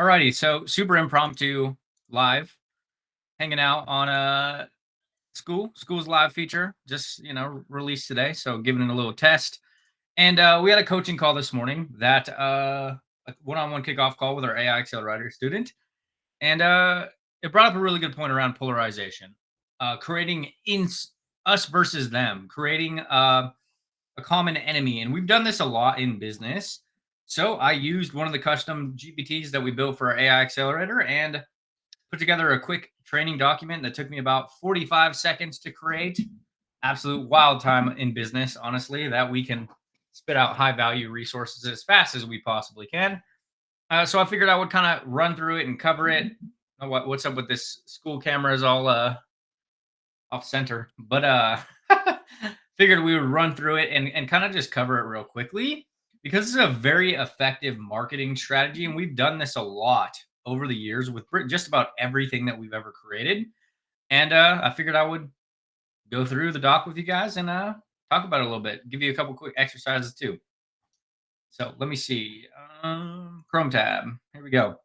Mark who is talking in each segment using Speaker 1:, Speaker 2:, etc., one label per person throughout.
Speaker 1: Alrighty, so super impromptu live, hanging out on a school's live feature, just released today. So giving it a little test, and we had a coaching call this morning that a one-on-one kickoff call with our AI accelerator student, and it brought up a really good point around polarization, creating us versus them, creating a common enemy. And we've done this a lot in business. So I used one of the custom GPTs that we built for our AI accelerator and put together a quick training document that took me about 45 seconds to create. Absolute wild time in business, honestly, that we can spit out high value resources as fast as we possibly can. So I figured I would kind of run through it and cover it. What's up with this school camera is all off center, but figured we would run through it and kind of just cover it real quickly because it's a very effective marketing strategy. And we've done this a lot over the years with just about everything that we've ever created. And I figured I would go through the doc with you guys and talk about it a little bit, give you a couple quick exercises too. So let me see. Chrome tab. Here we go.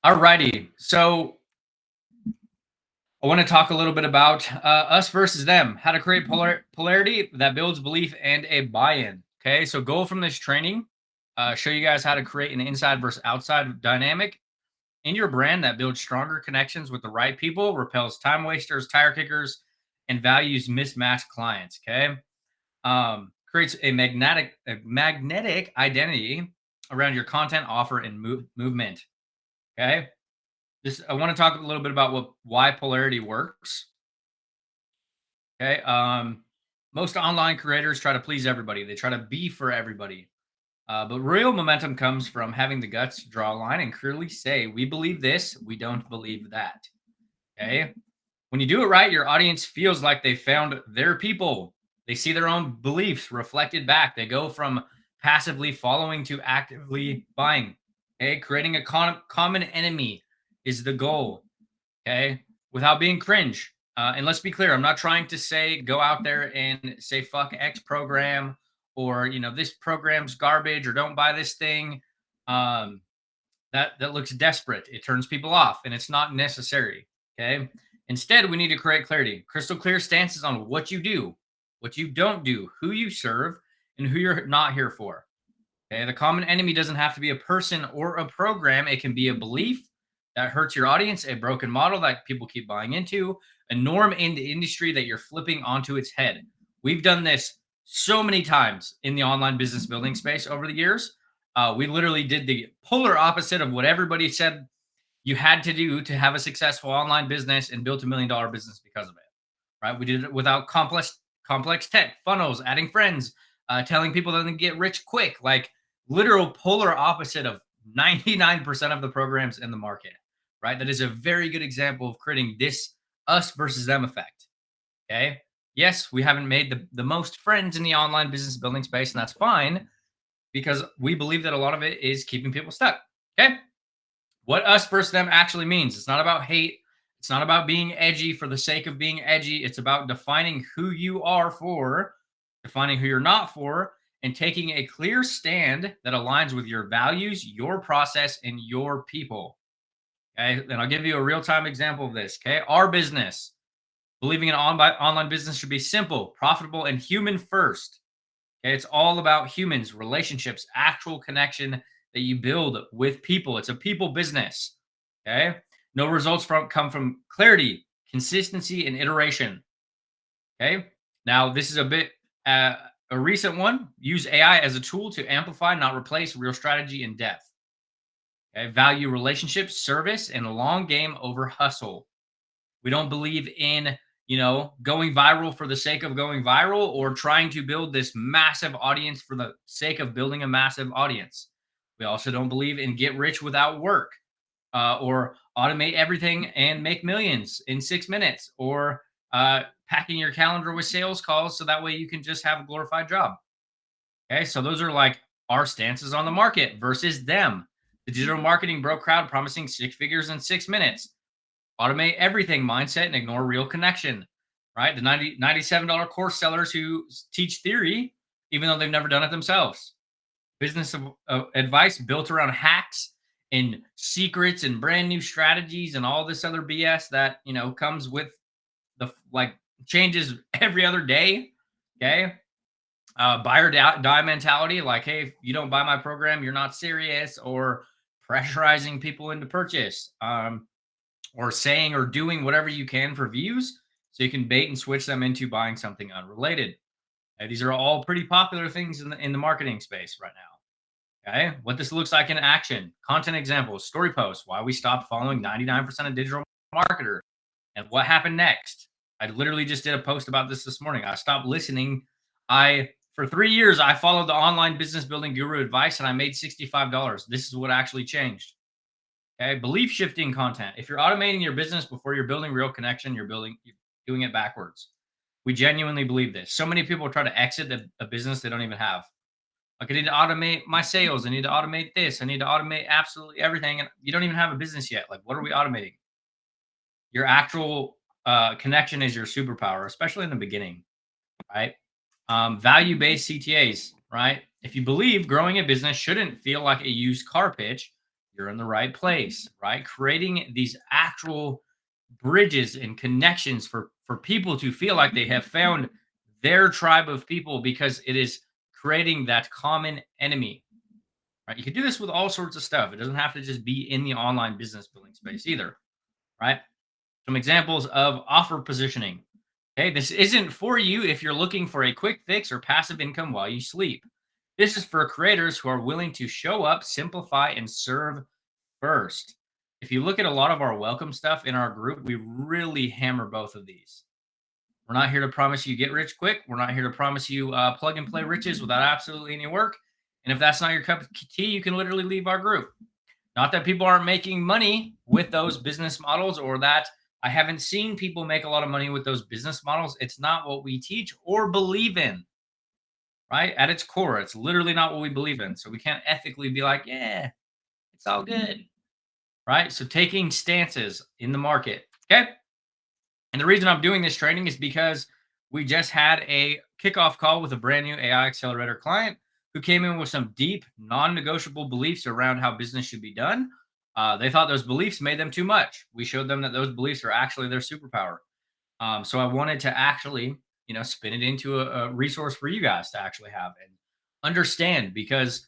Speaker 1: Alrighty. So I want to talk a little bit about us versus them, how to create polarity that builds belief and a buy-in. Okay, so goal from this training, show you guys how to create an inside versus outside dynamic in your brand that builds stronger connections with the right people, repels time wasters, tire kickers, and values mismatch clients. Okay, creates a magnetic identity around your content, offer, and movement. Okay. I want to talk a little bit about why polarity works. Okay. Most online creators try to please everybody. They try to be for everybody. But real momentum comes from having the guts to draw a line and clearly say, we believe this, we don't believe that. Okay. When you do it right, your audience feels like they found their people. They see their own beliefs reflected back. They go from passively following to actively buying. Okay. Creating a common enemy is the goal. Okay. Without being cringe. And let's be clear, I'm not trying to say go out there and say fuck X program or this program's garbage or don't buy this thing. That looks desperate. It turns people off and it's not necessary. Okay. Instead, we need to create clarity, crystal clear stances on what you do, what you don't do, who you serve, and who you're not here for. Okay. The common enemy doesn't have to be a person or a program. It can be a belief that hurts your audience, a broken model that people keep buying into, a norm in the industry that you're flipping onto its head. We've done this so many times in the online business building space over the years. We literally did the polar opposite of what everybody said you had to do to have a successful online business and built $1 million business because of it. Right? We did it without complex tech, funnels, adding friends, telling people that they can get rich quick, like literal polar opposite of 99% of the programs in the market. Right? That is a very good example of creating this us versus them effect. Okay. Yes, we haven't made the most friends in the online business building space, and that's fine because we believe that a lot of it is keeping people stuck. Okay. What us versus them actually means, it's not about hate. It's not about being edgy for the sake of being edgy. It's about defining who you are for, defining who you're not for, and taking a clear stand that aligns with your values, your process, and your people. Okay. And I'll give you a real time example of this. Okay. Our business, believing an online business should be simple, profitable, and human first. Okay. It's all about humans, relationships, actual connection that you build with people. It's a people business. Okay. No results come from clarity, consistency, and iteration. Okay. Now, this is a bit a recent one. Use AI as a tool to amplify, not replace real strategy and depth. Okay. Value relationships, service, and a long game over hustle. We don't believe in, going viral for the sake of going viral or trying to build this massive audience for the sake of building a massive audience. We also don't believe in get rich without work or automate everything and make millions in 6 minutes or packing your calendar with sales calls so that way you can just have a glorified job. Okay, so those are like our stances on the market versus them. The digital marketing bro crowd promising 6 figures in 6 minutes. Automate everything mindset and ignore real connection, right? The $97 course sellers who teach theory, even though they've never done it themselves. Business advice built around hacks and secrets and brand new strategies and all this other BS that comes with like changes every other day. Okay, buyer die mentality, like, hey, if you don't buy my program, you're not serious, or pressurizing people into purchase, or saying or doing whatever you can for views so you can bait and switch them into buying something unrelated. These are all pretty popular things in the marketing space right now. Okay, what this looks like in action: content examples, story posts, why we stopped following 99% of digital marketers, and what happened next. I literally just did a post about this morning. I stopped listening. I For 3 years I followed the online business building guru advice and I made $65. This is what actually changed. Okay, belief shifting content. If you're automating your business before you're building real connection, you're doing it backwards. We genuinely believe this. So many people try to exit a business they don't even have. Like, I need to automate my sales. I need to automate this. I need to automate absolutely everything. And you don't even have a business yet. Like, what are we automating? Your actual connection is your superpower, especially in the beginning, right? Value based CTAs, right? If you believe growing a business shouldn't feel like a used car pitch, you're in the right place, right? Creating these actual bridges and connections for people to feel like they have found their tribe of people, because it is creating that common enemy, right? You can do this with all sorts of stuff. It doesn't have to just be in the online business building space either, right? Some examples of offer positioning. Okay, this isn't for you if you're looking for a quick fix or passive income while you sleep. This is for creators who are willing to show up, simplify, and serve first. If you look at a lot of our welcome stuff in our group, we really hammer both of these. We're not here to promise you get rich quick. We're not here to promise you plug and play riches without absolutely any work. And if that's not your cup of tea, you can literally leave our group. Not that people aren't making money with those business models, or that I haven't seen people make a lot of money with those business models. It's not what we teach or believe in, right? At its core, it's literally not what we believe in. So we can't ethically be like, yeah, it's all good, right? So taking stances in the market. Okay. And the reason I'm doing this training is because we just had a kickoff call with a brand new AI accelerator client who came in with some deep, non negotiable beliefs around how business should be done. They thought those beliefs made them too much. We showed them that those beliefs are actually their superpower. So I wanted to actually, spin it into a resource for you guys to actually have and understand, because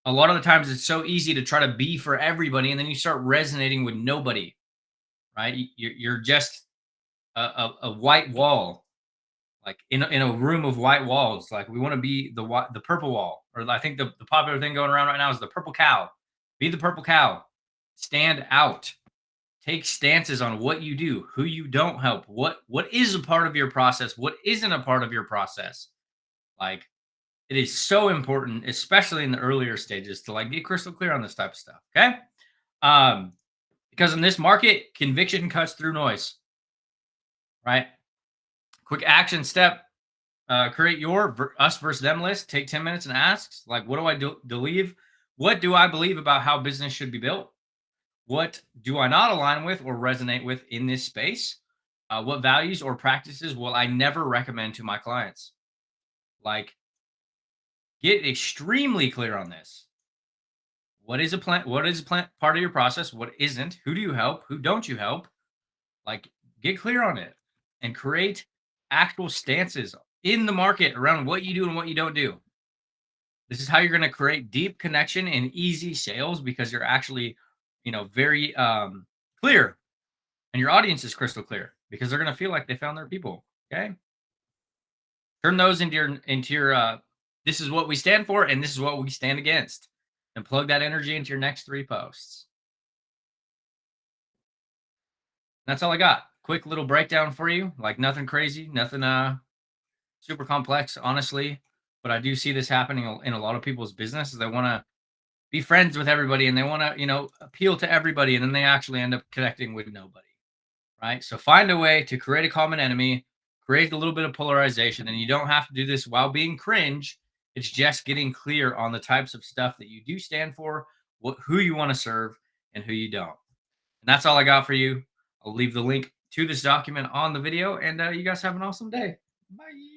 Speaker 1: a lot of the times it's so easy to try to be for everybody, and then you start resonating with nobody, right? You're just a white wall, like in a room of white walls. Like, we want to be the purple wall, or I think the popular thing going around right now is the purple cow. Be the purple cow. Stand out. Take stances on what you do, who you don't help, what is a part of your process, what isn't a part of your process. Like, it is so important, especially in the earlier stages, to like get crystal clear on this type of stuff. Okay. Um, because in this market, conviction cuts through noise, right? Quick action step: create your us versus them list. Take 10 minutes and ask, like, what do I believe? What do I believe about how business should be built? What do I not align with or resonate with in this space? What values or practices will I never recommend to my clients? Like, get extremely clear on this. What is a plan? What is a plan part of your process? What isn't? Who do you help? Who don't you help? Like, get clear on it and create actual stances in the market around what you do and what you don't do. This is how you're going to create deep connection and easy sales, because you're actually, very clear, and your audience is crystal clear, because they're going to feel like they found their people. Okay. Turn those into your this is what we stand for and this is what we stand against, and plug that energy into your next 3 posts. That's all I got. Quick little breakdown for you. Like, nothing crazy, nothing super complex, honestly. But I do see this happening in a lot of people's businesses. They want to be friends with everybody, and they want to, appeal to everybody, and then they actually end up connecting with nobody. Right? So find a way to create a common enemy, create a little bit of polarization, and you don't have to do this while being cringe. It's just getting clear on the types of stuff that you do stand for, who you want to serve, and who you don't. And that's all I got for you. I'll leave the link to this document on the video, and you guys have an awesome day. Bye.